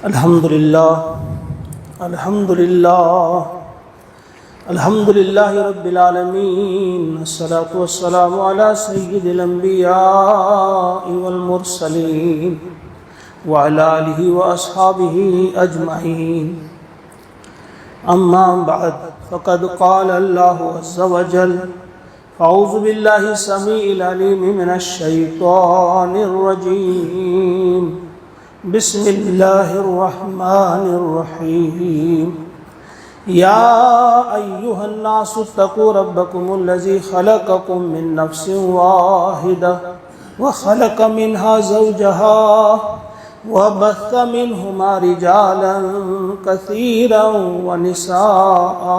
الحمد للہ رب العالمین، الصلاة والسلام علی سید الانبیاء والمرسلین وعلی آلہ واصحابہ اجمعین، اما بعد فقد قال اللہ عز وجل: اعوذ باللہ السمیع العلیم من الشیطان الرجیم، بسم اللہ الرحمن الرحیم، یا ایہا الناس اتقوا ربکم الذی خلقکم من نفس واحدہ وخلق منها زوجہا وبث منہما رجالا کثیرا ونساء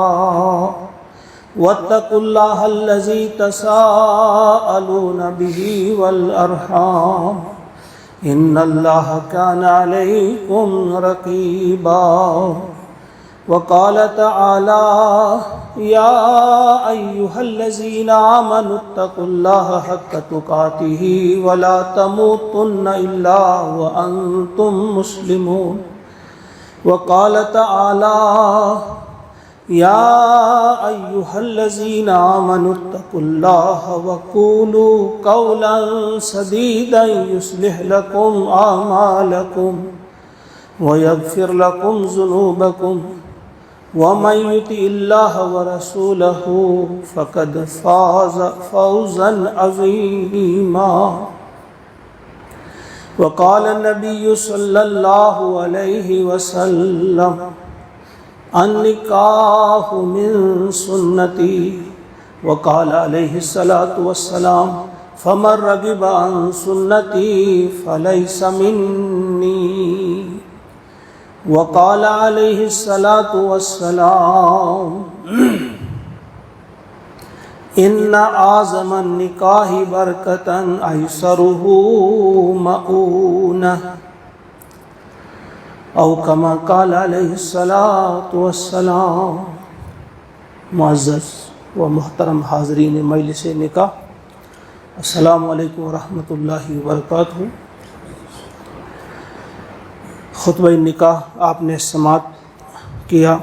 واتقوا اللہ الذی تساءلون بہ والارحام ان اللہ کان علیکم رقیبا۔ وقال تعالی: یا ایہا الذین آمنوا اتقوا اللہ حق تقاتہ ولا تموتن الا وانتم مسلمون۔ وقال تعالی: یا ایہا الذین آمنوا اتقوا اللہ وقولوا قولا سدیدا یصلح لکم اعمالکم ویغفر لکم ذنوبکم ومن یطع اللہ ورسولہ فقد فاز فوزا عظیما۔ وقال النبی صلی اللہ علیہ وسلم: النکاح من سنتی۔ وقال علیہ الصلاۃ والسلام: فمن رغب عن سنتی فلیس منی۔ وقال علیہ الصلاۃ والسلام: ان اعظم النکاح برکۃ ایسرہ مؤونہ، او کما قال علیہ الصلاۃ والسلام۔ معزز و محترم حاضرین مجلس نکاح، السلام علیکم ورحمۃ اللہ وبرکاتہ۔ خطبہ نکاح آپ نے سماعت کیا۔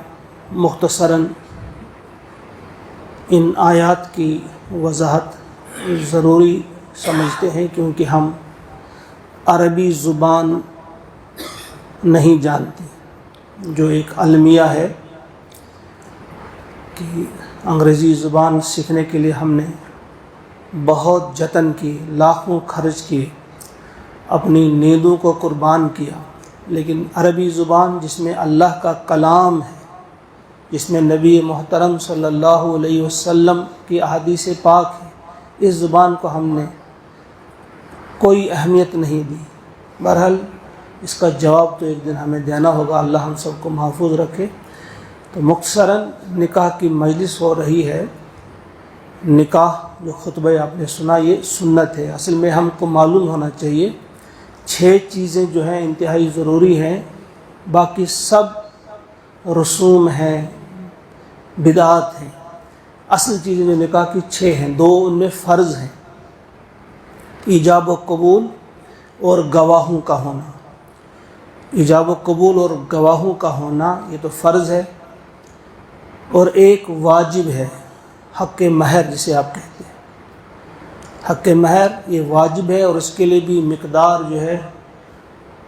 مختصراً ان آیات کی وضاحت ضروری سمجھتے ہیں، کیونکہ ہم عربی زبان نہیں جانتے، جو ایک المیہ ہے کہ انگریزی زبان سیکھنے کے لیے ہم نے بہت جتن کی، لاکھوں خرچ کیے، اپنی نیندوں کو قربان کیا، لیکن عربی زبان جس میں اللہ کا کلام ہے، جس میں نبی محترم صلی اللہ علیہ وسلم کی احادیث پاک ہے، اس زبان کو ہم نے کوئی اہمیت نہیں دی۔ بہرحال اس کا جواب تو ایک دن ہمیں دینا ہوگا، اللہ ہم سب کو محفوظ رکھے۔ تو مختصراً نکاح کی مجلس ہو رہی ہے۔ نکاح جو خطبہ آپ نے سنا، یہ سنت ہے۔ اصل میں ہم کو معلوم ہونا چاہیے 6 چیزیں جو ہیں انتہائی ضروری ہیں، باقی سب رسوم ہیں، بدعات ہیں۔ اصل چیزیں جو نکاح کی 6 ہیں، 2 ان میں فرض ہیں: ایجاب و قبول اور گواہوں کا ہونا۔ ایجاب و قبول اور گواہوں کا ہونا یہ تو فرض ہے، اور ایک واجب ہے، حق مہر جسے آپ کہتے ہیں۔ حق مہر یہ واجب ہے، اور اس کے لیے بھی مقدار جو ہے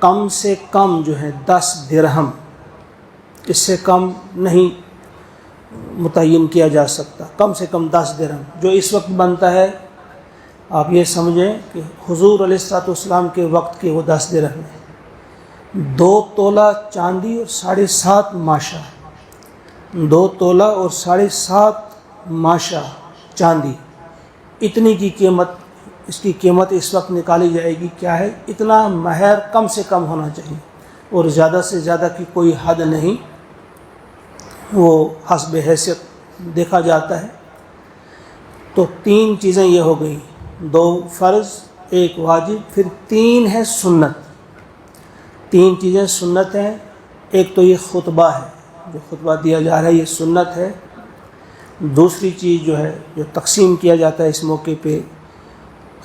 کم سے کم جو ہے 10 درہم، اس سے کم نہیں متعین کیا جا سکتا، کم سے کم 10 درہم۔ جو اس وقت بنتا ہے آپ یہ سمجھیں کہ حضور علیہ الصلوۃ والسلام کے وقت کے وہ 10 درہم ہیں۔ 2 تولہ چاندی اور 7.5 ماشا، 2 تولہ اور 7.5 ماشا چاندی، اتنی کی قیمت، اس کی قیمت اس وقت نکالی جائے گی۔ کیا ہے؟ اتنا مہر کم سے کم ہونا چاہیے، اور زیادہ سے زیادہ کی کوئی حد نہیں، وہ حسب حیثیت دیکھا جاتا ہے۔ تو 3 چیزیں یہ ہو گئی، 2 فرض، 1 واجب، پھر 3 ہے سنت۔ 3 چیزیں سنت ہیں۔ ایک تو یہ خطبہ ہے، جو خطبہ دیا جا رہا ہے یہ سنت ہے۔ دوسری چیز جو ہے، جو تقسیم کیا جاتا ہے اس موقع پہ،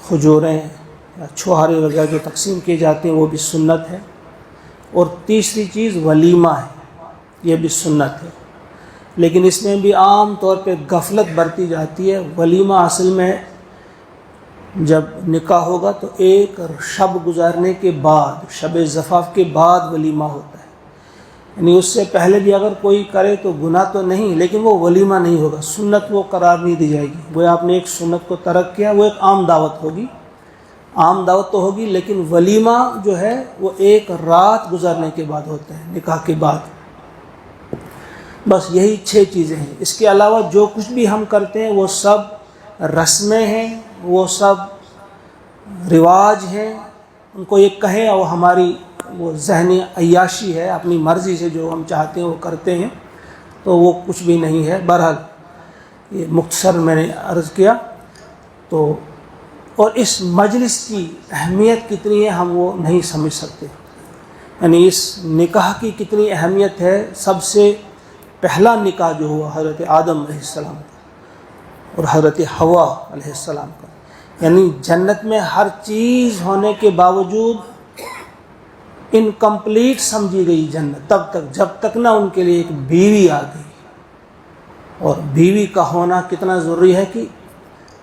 کھجوریں یا چھوہارے وغیرہ جو تقسیم کیے جاتے ہیں وہ بھی سنت ہے۔ اور تیسری چیز ولیمہ ہے، یہ بھی سنت ہے، لیکن اس میں بھی عام طور پہ غفلت برتی جاتی ہے۔ ولیمہ اصل میں جب نکاح ہوگا تو ایک شب گزارنے کے بعد، شب زفاف کے بعد ولیمہ ہوتا ہے، یعنی اس سے پہلے بھی اگر کوئی کرے تو گناہ تو نہیں، لیکن وہ ولیمہ نہیں ہوگا، سنت وہ قرار نہیں دی جائے گی۔ وہ آپ نے ایک سنت کو ترک کیا، وہ ایک عام دعوت ہوگی، عام دعوت تو ہوگی، لیکن ولیمہ جو ہے وہ ایک رات گزارنے کے بعد ہوتا ہے، نکاح کے بعد۔ بس یہی 6 چیزیں ہیں۔ اس کے علاوہ جو کچھ بھی ہم کرتے ہیں وہ سب رسمیں ہیں، وہ سب رواج ہیں، ان کو یہ کہیں اور ہماری وہ ذہنی عیاشی ہے، اپنی مرضی سے جو ہم چاہتے ہیں وہ کرتے ہیں، تو وہ کچھ بھی نہیں ہے۔ بہرحال یہ مختصر میں نے عرض کیا۔ تو اور اس مجلس کی اہمیت کتنی ہے ہم وہ نہیں سمجھ سکتے، یعنی اس نکاح کی کتنی اہمیت ہے۔ سب سے پہلا نکاح جو ہوا حضرت آدم علیہ السلام کا اور حضرت حوا علیہ السلام کا، یعنی جنت میں ہر چیز ہونے کے باوجود انکمپلیٹ سمجھی گئی جنت تب تک جب تک نہ ان کے لیے ایک بیوی آ گئی، اور بیوی کا ہونا کتنا ضروری ہے کہ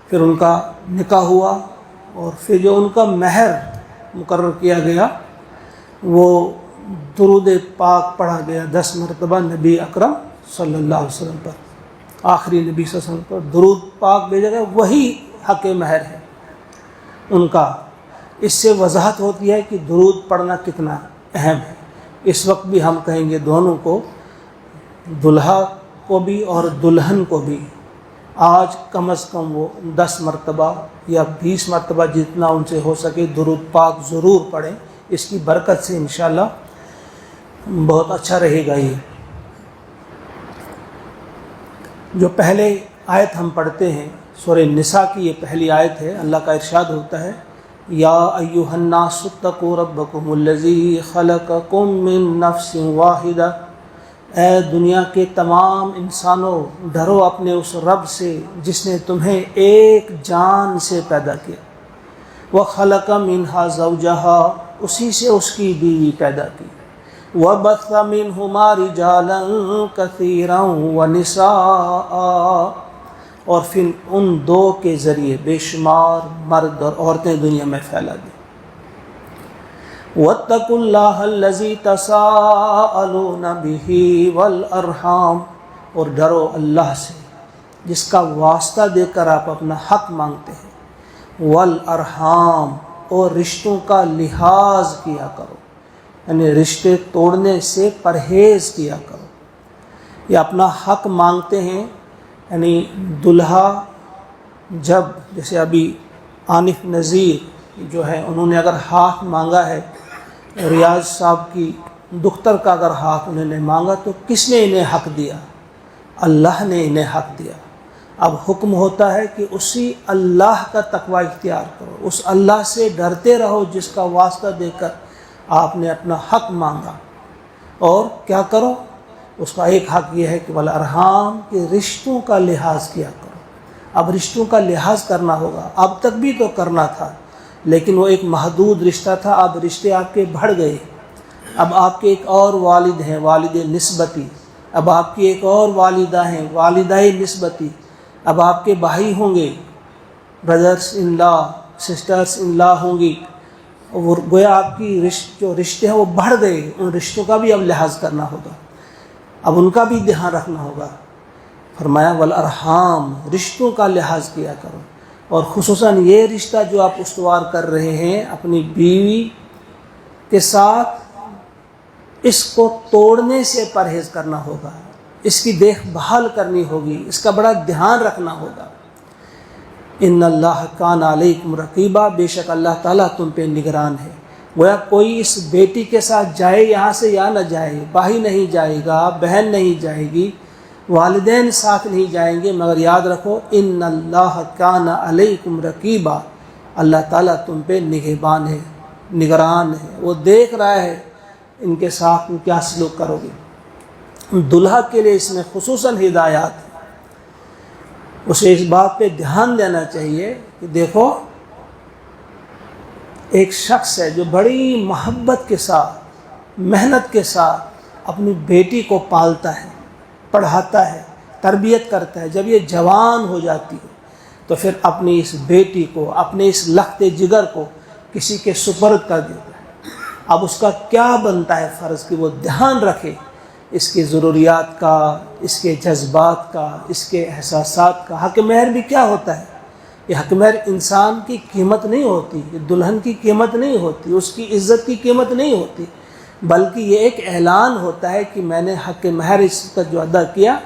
پھر ان کا نکاح ہوا، اور پھر جو ان کا مہر مقرر کیا گیا وہ درود پاک پڑھا گیا 10 مرتبہ نبی اکرم صلی اللہ علیہ وسلم پر، آخری نبی صلی اللہ علیہ وسلم پر درود پاک بھیجا گیا، وہی حق مہر ہے ان کا۔ اس سے وضاحت ہوتی ہے کہ درود پڑھنا کتنا اہم ہے۔ اس وقت بھی ہم کہیں گے دونوں کو، دلہا کو بھی اور دلہن کو بھی، آج کم از کم وہ 10 مرتبہ یا 20 مرتبہ جتنا ان سے ہو سکے درود پاک ضرور پڑھیں۔ اس کی برکت سے انشاءاللہ بہت اچھا رہے گا۔ یہ جو پہلے آیت ہم پڑھتے ہیں سورہ نساء کی، یہ پہلی آیت ہے۔ اللہ کا ارشاد ہوتا ہے یا ایھا الناس اتقوا ربکم الذی خلقکم من نفس واحدہ، اے دنیا کے تمام انسانوں ڈرو اپنے اس رب سے جس نے تمہیں ایک جان سے پیدا کیا، وخلق منہا زوجہا، اسی سے اس کی بیوی پیدا کی، وبث منہما رجالا کثیرا ونساء، اور پھر ان دو کے ذریعے بے شمار مرد اور عورتیں دنیا میں پھیلا دی۔ واتقوا اللہ الذی تساءلون بہ والارحام، اور ڈرو اللہ سے جس کا واسطہ دے کر آپ اپنا حق مانگتے ہیں، والارحام، اور رشتوں کا لحاظ کیا کرو، یعنی رشتے توڑنے سے پرہیز کیا کرو۔ یہ اپنا حق مانگتے ہیں، یعنی دلہا جب جیسے ابھی عانف نذیر جو ہے انہوں نے اگر ہاتھ مانگا ہے، ریاض صاحب کی دختر کا اگر ہاتھ انہوں نے مانگا تو کس نے انہیں حق دیا؟ اللہ نے انہیں حق دیا۔ اب حکم ہوتا ہے کہ اسی اللہ کا تقوی اختیار کرو، اس اللہ سے ڈرتے رہو جس کا واسطہ دے کر آپ نے اپنا حق مانگا، اور کیا کرو؟ اس کا ایک حق یہ ہے کہ والارحام، کہ رشتوں کا لحاظ کیا کرو۔ اب رشتوں کا لحاظ کرنا ہوگا، اب تک بھی تو کرنا تھا لیکن وہ ایک محدود رشتہ تھا، اب رشتے آپ کے بڑھ گئے، اب آپ کے ایک اور والد ہیں والد نسبتی، اب آپ کی ایک اور والدہ ہیں والدہ نسبتی، اب آپ کے بھائی ہوں گے، بردرس ان لا، سسٹرس ان لا ہوں گی، اور گویا آپ کی جو رشتے ہیں وہ بڑھ گئے، ان رشتوں کا بھی اب لحاظ کرنا ہوگا، اب ان کا بھی دھیان رکھنا ہوگا۔ فرمایا والارحام، رشتوں کا لحاظ کیا کرو، اور خصوصاً یہ رشتہ جو آپ استوار کر رہے ہیں اپنی بیوی کے ساتھ، اس کو توڑنے سے پرہیز کرنا ہوگا، اس کی دیکھ بھال کرنی ہوگی، اس کا بڑا دھیان رکھنا ہوگا۔ ان اللہ کان علیکم رقیبا، بے شک اللہ تعالیٰ تم پہ نگران ہے۔ گویا کوئی اس بیٹی کے ساتھ جائے یہاں سے یا نہ جائے، بھائی نہیں جائے گا، بہن نہیں جائے گی، والدین ساتھ نہیں جائیں گے، مگر یاد رکھو ان اللہ کان علیکم رقیبا، اللہ تعالیٰ تم پہ نگہبان ہے، نگران ہے، وہ دیکھ رہا ہے ان کے ساتھ تم کیا سلوک کرو گے۔ دلہا کے لیے اس میں خصوصاً ہدایات ہے، اسے اس بات پہ دھیان دینا چاہیے کہ دیکھو ایک شخص ہے جو بڑی محبت کے ساتھ محنت کے ساتھ اپنی بیٹی کو پالتا ہے، پڑھاتا ہے، تربیت کرتا ہے، جب یہ جوان ہو جاتی ہے تو پھر اپنی اس بیٹی کو، اپنے اس لخت جگر کو کسی کے سپرد کر دیتا ہے۔ اب اس کا کیا بنتا ہے فرض کہ وہ دھیان رکھے اس کی ضروریات کا، اس کے جذبات کا، اس کے احساسات کا۔ حق مہر بھی کیا ہوتا ہے؟ یہ حق مہر انسان کی قیمت نہیں ہوتی، یہ دلہن کی قیمت نہیں ہوتی، اس کی عزت کی قیمت نہیں ہوتی، بلکہ یہ ایک اعلان ہوتا ہے کہ میں نے حق مہر اس کا جو ادا کیا،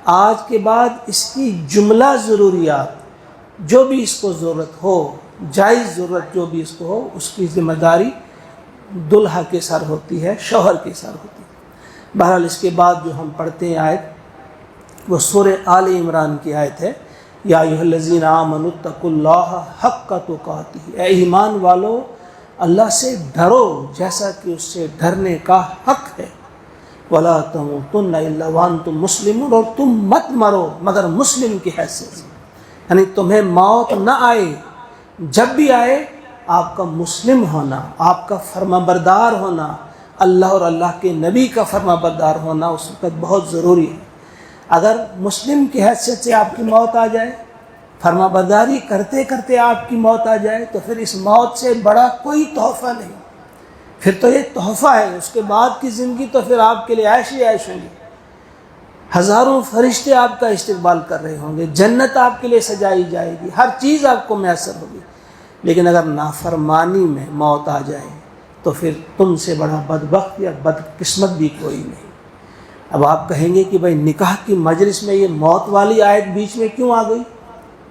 آج کے بعد اس کی جملہ ضروریات جو بھی اس کو ضرورت ہو، جائز ضرورت جو بھی اس کو ہو، اس کی ذمہ داری دلہا کے سر ہوتی ہے، شوہر کے سر ہوتی ہے۔ بہرحال اس کے بعد جو ہم پڑھتے ہیں آیت، وہ سورہ آل عمران کی آیت ہے، یا ایھا الذین آمنوا اتقوا اللہ حق تقاتہ، اے ایمان والو اللہ سے ڈرو جیسا کہ اس سے ڈرنے کا حق ہے، ولا تموتن الا وانتم مسلمون، اور تم مت مرو مگر مسلم کی حیثیت سے، یعنی تمہیں موت نہ آئے، جب بھی آئے آپ کا مسلم ہونا، آپ کا فرما بردار ہونا، اللہ اور اللہ کے نبی کا فرما بردار ہونا اس وقت بہت ضروری ہے۔ اگر مسلم کی حیثیت سے آپ کی موت آ جائے، فرما برداری کرتے کرتے آپ کی موت آ جائے، تو پھر اس موت سے بڑا کوئی تحفہ نہیں، پھر تو یہ تحفہ ہے۔ اس کے بعد کی زندگی تو پھر آپ کے لیے عیش ہی عیش ہوگی، ہزاروں فرشتے آپ کا استقبال کر رہے ہوں گے، جنت آپ کے لیے سجائی جائے گی، ہر چیز آپ کو میسر ہوگی۔ لیکن اگر نافرمانی میں موت آ جائے تو پھر تم سے بڑا بدبخت یا بدقسمت بھی کوئی نہیں۔ اب آپ کہیں گے کہ بھائی نکاح کی مجلس میں یہ موت والی آیت بیچ میں کیوں آ گئی؟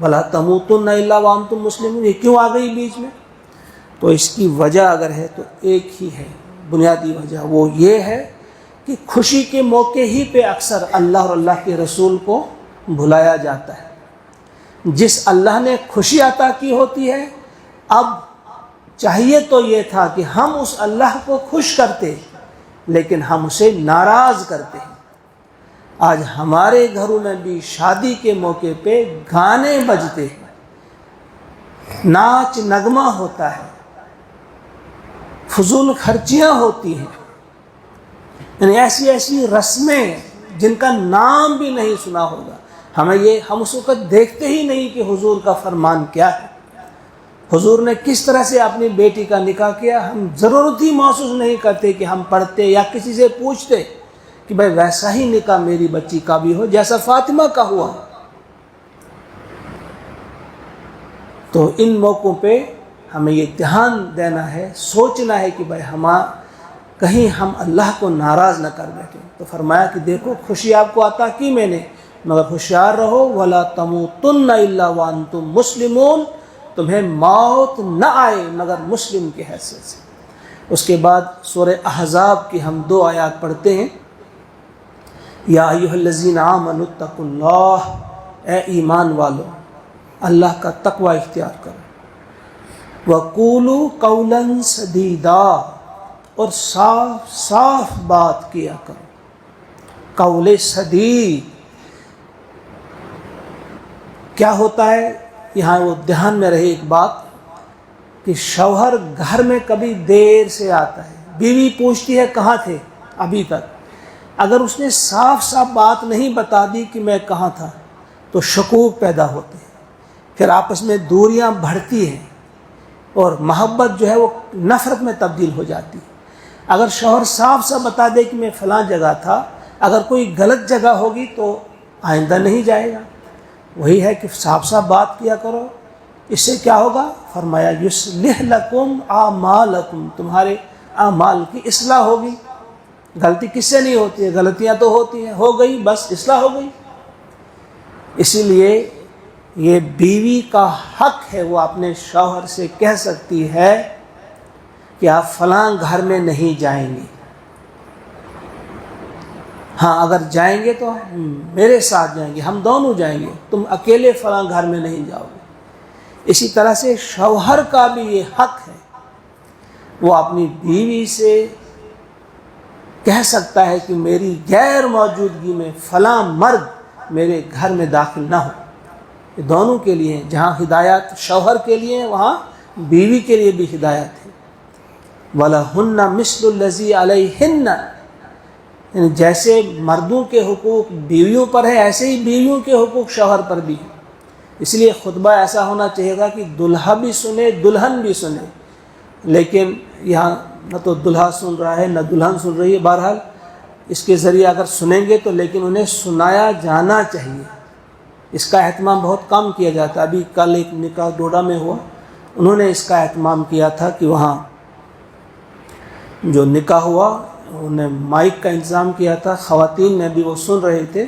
وَلَا تَمُوتُنَّ إِلَّا وَأَنْتُمْ مُسْلِمُونَ، یہ کیوں آ گئی بیچ میں؟ تو اس کی وجہ اگر ہے تو ایک ہی ہے، بنیادی وجہ وہ یہ ہے کہ خوشی کے موقع ہی پہ اکثر اللہ اور اللہ کے رسول کو بھلایا جاتا ہے۔ جس اللہ نے خوشی عطا کی ہوتی ہے، اب چاہیے تو یہ تھا کہ ہم اس اللہ کو خوش کرتے، لیکن ہم اسے ناراض کرتے ہیں۔ آج ہمارے گھروں میں بھی شادی کے موقع پہ گانے بجتے ہیں، ناچ نغمہ ہوتا ہے، فضول خرچیاں ہوتی ہیں، یعنی ایسی ایسی رسمیں جن کا نام بھی نہیں سنا ہوگا۔ ہم اس وقت دیکھتے ہی نہیں کہ حضور کا فرمان کیا ہے، حضور نے کس طرح سے اپنی بیٹی کا نکاح کیا۔ ہم ضرورت ہی محسوس نہیں کرتے کہ ہم پڑھتے یا کسی سے پوچھتے کہ بھائی ویسا ہی نکاح میری بچی کا بھی ہو جیسا فاطمہ کا ہوا۔ تو ان موقعوں پہ ہمیں یہ دھیان دینا ہے، سوچنا ہے کہ بھائی کہیں ہم اللہ کو ناراض نہ کر بیٹھیں۔ تو فرمایا کہ دیکھو خوشی آپ کو عطا کی میں نے، مگر ہوشیار رہو، وَلَا تَمُوتُنَّ إِلَّا وَأَنْتُمْ مُسْلِمُونَ، تمہیں موت نہ آئے مگر مسلم کی حیثیت سے۔ اس کے بعد سورہ احزاب کی ہم 2 آیات پڑھتے ہیں، یا ایھا الذین آمنوا اتقوا اللہ، اے ایمان والو اللہ کا تقوی اختیار کرو، وقولوا قولا سدیدا، اور صاف صاف بات کیا کرو۔ قول سدید کیا ہوتا ہے؟ یہاں وہ دھیان میں رہے ایک بات کہ شوہر گھر میں کبھی دیر سے آتا ہے، بیوی پوچھتی ہے کہاں تھے ابھی تک، اگر اس نے صاف صاف بات نہیں بتا دی کہ میں کہاں تھا تو شکوک پیدا ہوتے ہیں، پھر آپس میں دوریاں بڑھتی ہیں اور محبت جو ہے وہ نفرت میں تبدیل ہو جاتی ہے۔ اگر شوہر صاف صاف بتا دے کہ میں فلاں جگہ تھا، اگر کوئی غلط جگہ ہوگی تو آئندہ نہیں جائے گا۔ وہی ہے کہ صاف صاف بات کیا کرو، اس سے کیا ہوگا؟ فرمایا یصلح لکم اعمالکم، تمہارے اعمال کی اصلاح ہوگی۔ غلطی کس سے نہیں ہوتی ہے؟ غلطیاں تو ہوتی ہیں، ہو گئی بس اصلاح ہو گئی۔ اسی لیے یہ بیوی کا حق ہے، وہ اپنے شوہر سے کہہ سکتی ہے کہ آپ فلاں گھر میں نہیں جائیں گے، ہاں اگر جائیں گے تو میرے ساتھ جائیں گے، ہم دونوں جائیں گے، تم اکیلے فلاں گھر میں نہیں جاؤ گے۔ اسی طرح سے شوہر کا بھی یہ حق ہے، وہ اپنی بیوی سے کہہ سکتا ہے کہ میری غیر موجودگی میں فلاں مرد میرے گھر میں داخل نہ ہو۔ یہ دونوں کے لیے، جہاں ہدایت شوہر کے لیے وہاں بیوی کے لیے بھی ہدایت ہے۔ وَلَهُنَّ مِثْلُ الَّذِي عَلَيْهِنَّ، یعنی جیسے مردوں کے حقوق بیویوں پر ہے ایسے ہی بیویوں کے حقوق شوہر پر بھی ہیں۔ اس لیے خطبہ ایسا ہونا چاہیے گا کہ دلہا بھی سنے دلہن بھی سنے، لیکن یہاں نہ تو دلہا سن رہا ہے نہ دلہن سن رہی ہے۔ بہرحال اس کے ذریعے اگر سنیں گے تو لیکن انہیں سنایا جانا چاہیے، اس کا اہتمام بہت کم کیا جاتا ہے۔ ابھی کل ایک نکاح ڈوڈا میں ہوا، انہوں نے اس کا اہتمام کیا تھا کہ وہاں جو نکاح ہوا انہوں نے مائک کا انتظام کیا تھا، خواتین نے بھی وہ سن رہے تھے،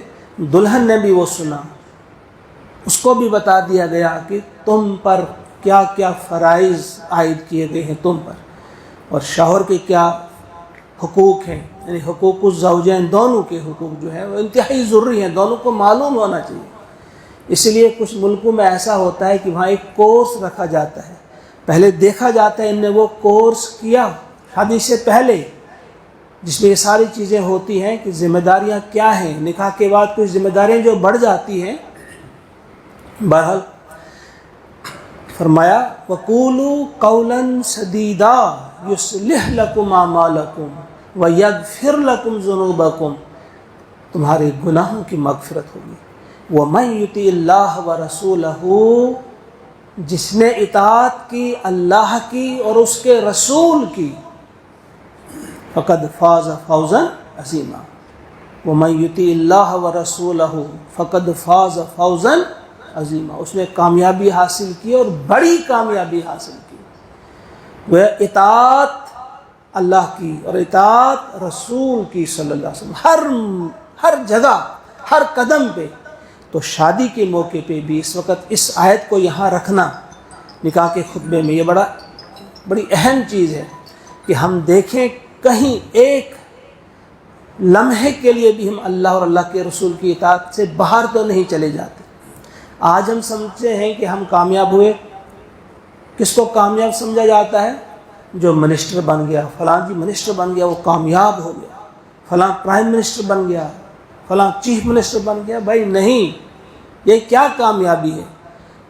دلہن نے بھی وہ سنا، اس کو بھی بتا دیا گیا کہ تم پر کیا کیا فرائض عائد کیے گئے ہیں تم پر، اور شوہر کے کیا حقوق ہیں، یعنی حقوق الزوجین دونوں کے حقوق جو ہے وہ انتہائی ضروری ہیں، دونوں کو معلوم ہونا چاہیے۔ اس لیے کچھ ملکوں میں ایسا ہوتا ہے کہ وہاں ایک کورس رکھا جاتا ہے، پہلے دیکھا جاتا ہے ان نے وہ کورس کیا شادی سے پہلے، جس میں یہ ساری چیزیں ہوتی ہیں کہ ذمہ داریاں کیا ہیں، نکاح کے بعد کچھ ذمہ داریاں جو بڑھ جاتی ہیں۔ بہرحال فرمایا وَقُولُوا قَوْلًا سَدِيدًا يُصْلِحْ لَكُمْ أَعْمَالَكُمْ وَيَغْفِرْ لَكُمْ ذُنُوبَكُمْ، تمہارے گناہوں کی مغفرت ہوگی۔ وَمَن يُطِعِ اللَّهَ وَرَسُولَهُ، جس نے اطاعت کی اللہ کی اور اس کے رسول کی، فقد فاز فوزا عظیما۔ وَمَن يُطِعِ اللَّهَ وَرَسُولَهُ فقد فاز فوزا عظیما، اس نے کامیابی حاصل کی اور بڑی کامیابی حاصل کی۔ وہ اطاعت اللہ کی اور اطاعت رسول کی صلی اللہ علیہ وسلم ہر جگہ ہر قدم پہ۔ تو شادی کے موقع پہ بھی اس وقت اس آیت کو یہاں رکھنا نکاح کے خطبے میں، یہ بڑی اہم چیز ہے کہ ہم دیکھیں کہیں ایک لمحے کے لیے بھی ہم اللہ اور اللہ کے رسول کی اطاعت سے باہر تو نہیں چلے جاتے۔ آج ہم سمجھتے ہیں کہ ہم کامیاب ہوئے، کس کو کامیاب سمجھا جاتا ہے؟ جو منسٹر بن گیا، فلاں جی منسٹر بن گیا وہ کامیاب ہو گیا، فلاں پرائم منسٹر بن گیا، فلاں چیف منسٹر بن گیا۔ بھائی نہیں، یہ کیا کامیابی ہے؟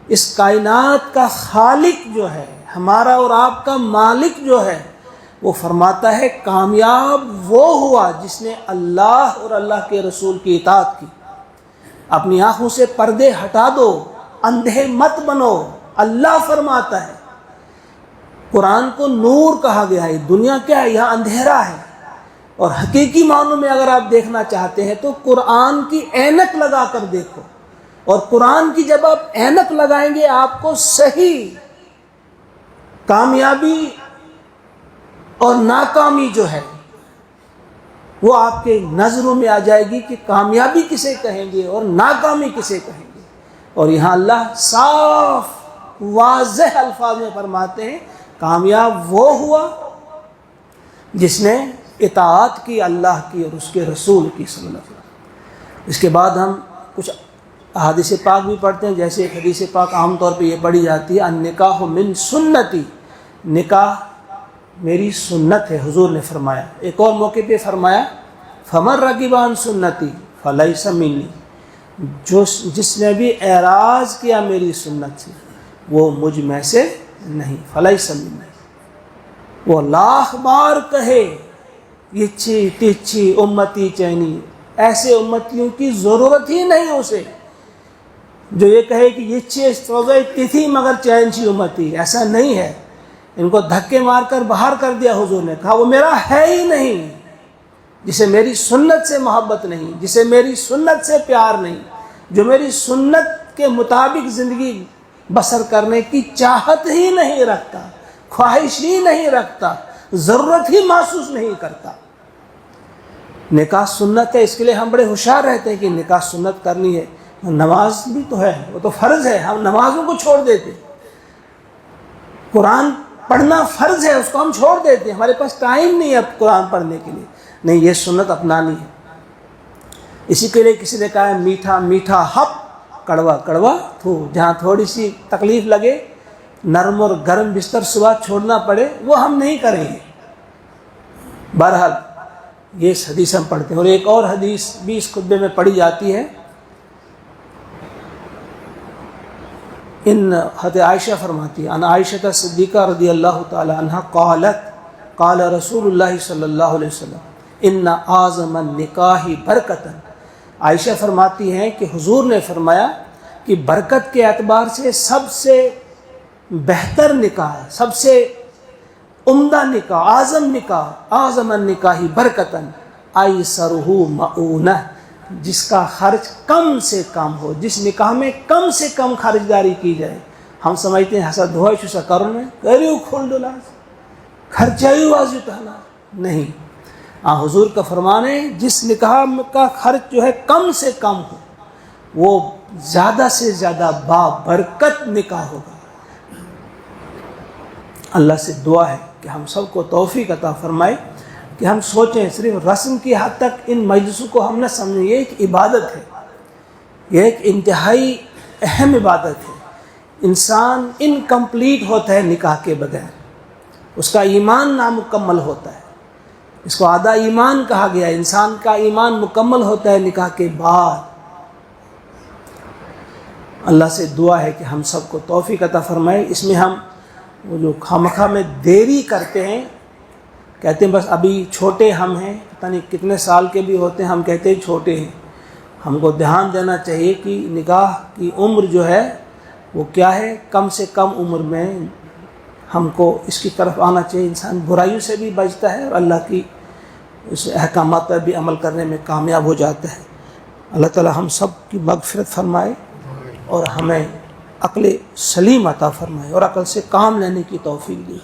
اس کائنات کا خالق جو ہے، ہمارا اور آپ کا مالک جو ہے، وہ فرماتا ہے کامیاب وہ ہوا جس نے اللہ اور اللہ کے رسول کی اطاعت کی۔ اپنی آنکھوں سے پردے ہٹا دو، اندھے مت بنو۔ اللہ فرماتا ہے، قرآن کو نور کہا گیا ہے، دنیا کیا ہے؟ یہاں اندھیرا ہے۔ اور حقیقی معنوں میں اگر آپ دیکھنا چاہتے ہیں تو قرآن کی اینک لگا کر دیکھو، اور قرآن کی جب آپ اینک لگائیں گے آپ کو صحیح کامیابی اور ناکامی جو ہے وہ آپ کے نظروں میں آ جائے گی کہ کامیابی کسے کہیں گے اور ناکامی کسے کہیں گے۔ اور یہاں اللہ صاف واضح الفاظ میں فرماتے ہیں کامیاب وہ ہوا جس نے اطاعت کی اللہ کی اور اس کے رسول کی صلی اللہ علیہ وسلم۔ اس کے بعد ہم کچھ احادیث پاک بھی پڑھتے ہیں، جیسے ایک حدیث پاک عام طور پہ یہ پڑھی جاتی ہے النکاح من سنتی، نکاح میری سنت ہے، حضور نے فرمایا۔ ایک اور موقع پہ فرمایا فمن رغب عن سنتی فلیس منی، جس نے بھی اعراض کیا میری سنت سے وہ مجھ میں سے نہیں، فلیس منی۔ وہ لاکھ بار کہے یچھی تچھی امتی چینی، ایسے امتیوں کی ضرورت ہی نہیں اسے جو یہ کہے کہ یچھی سوزے تتھی مگر چینچی امتی، ایسا نہیں ہے۔ ان کو دھکے مار کر باہر کر دیا حضور نے، کہا وہ میرا ہے ہی نہیں، جسے میری سنت سے محبت نہیں، جسے میری سنت سے پیار نہیں، جو میری سنت کے مطابق زندگی بسر کرنے کی چاہت ہی نہیں رکھتا، خواہش ہی نہیں رکھتا، ضرورت ہی محسوس نہیں کرتا۔ نکاح سنت ہے، اس کے لیے ہم بڑے ہوشیار رہتے ہیں کہ نکاح سنت کرنی ہے۔ نماز بھی تو ہے، وہ تو فرض ہے، ہم نمازوں کو چھوڑ دیتے، قرآن پڑھنا فرض ہے اس کو ہم چھوڑ دیتے ہیں، ہمارے پاس ٹائم نہیں ہے اب قرآن پڑھنے کے لیے۔ نہیں، یہ سنت اپنانی ہے۔ اسی کے لیے کسی نے کہا ہے میٹھا میٹھا ہپ کڑوا کڑوا تھو، جہاں تھوڑی سی تکلیف لگے، نرم اور گرم بستر صبح چھوڑنا پڑے، وہ ہم نہیں کریں گے۔ بہرحال یہ حدیث ہم پڑھتے ہیں، اور ایک اور حدیث بھی اس خطبے میں پڑھی جاتی ہے۔ حضرت عائشہ فرماتی ہے ان عائشہ صدیقہ رضی اللہ تعالی عنہ قالت قال رسول اللہ صلی اللہ علیہ وسلم ان اعظم النکاح برکتاً، عائشہ فرماتی ہیں کہ حضور نے فرمایا کہ برکت کے اعتبار سے سب سے بہتر نکاح، سب سے عمدہ نکاح، اعظم النکاح برکتاً ایسرہ مؤونہ، جس کا خرچ کم سے کم ہو، جس نکاح میں کم سے کم خرچداری کی جائے۔ ہم سمجھتے ہیں حسد دھوئے چھو سکرن میں کریو کھول ڈولاس خرچائی واضح تحنا، نہیں، حضور کا فرمان ہے جس نکاح کا خرچ جو ہے کم سے کم ہو وہ زیادہ سے زیادہ بابرکت نکاح ہوگا۔ اللہ سے دعا ہے کہ ہم سب کو توفیق عطا فرمائے کہ ہم سوچیں، صرف رسم کی حد تک ان مجلسوں کو ہم نہ سمجھیں، یہ ایک عبادت ہے، یہ ایک انتہائی اہم عبادت ہے۔ انسان انکمپلیٹ ہوتا ہے نکاح کے بغیر، اس کا ایمان نامکمل ہوتا ہے، اس کو آدھا ایمان کہا گیا۔ انسان کا ایمان مکمل ہوتا ہے نکاح کے بعد۔ اللہ سے دعا ہے کہ ہم سب کو توفیق عطا فرمائے۔ اس میں ہم وہ جو خامخواہ میں دیری کرتے ہیں، کہتے ہیں بس ابھی چھوٹے ہم ہیں، پتہ نہیں کتنے سال کے بھی ہوتے ہیں، ہم کہتے ہیں چھوٹے ہیں۔ ہم کو دھیان دینا چاہیے کہ نکاح کی عمر جو ہے وہ کیا ہے، کم سے کم عمر میں ہم کو اس کی طرف آنا چاہیے۔ انسان برائیوں سے بھی بچتا ہے اور اللہ کی اس احکامات پر بھی عمل کرنے میں کامیاب ہو جاتا ہے۔ اللہ تعالی ہم سب کی مغفرت فرمائے اور ہمیں عقل سلیم عطا فرمائے اور عقل سے کام لینے کی توفیق دی۔